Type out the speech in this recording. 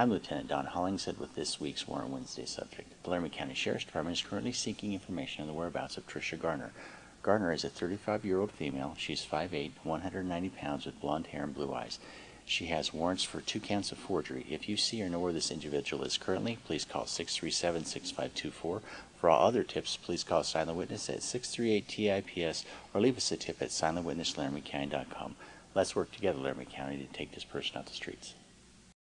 I'm Lieutenant Don Hollingshead with this week's Warrant Wednesday subject. The Laramie County Sheriff's Department is currently seeking information on the whereabouts of Tricia Garner. Garner is a 35-year-old female. She's 5'8", 190 pounds with blonde hair and blue eyes. She has warrants for 2 counts of forgery. If you see or know where this individual is currently, please call 637-6524. For all other tips, please call Silent Witness at 638-TIPS or leave us a tip at silentwitnesslaramiecounty.com. Let's work together, Laramie County, to take this person out the streets.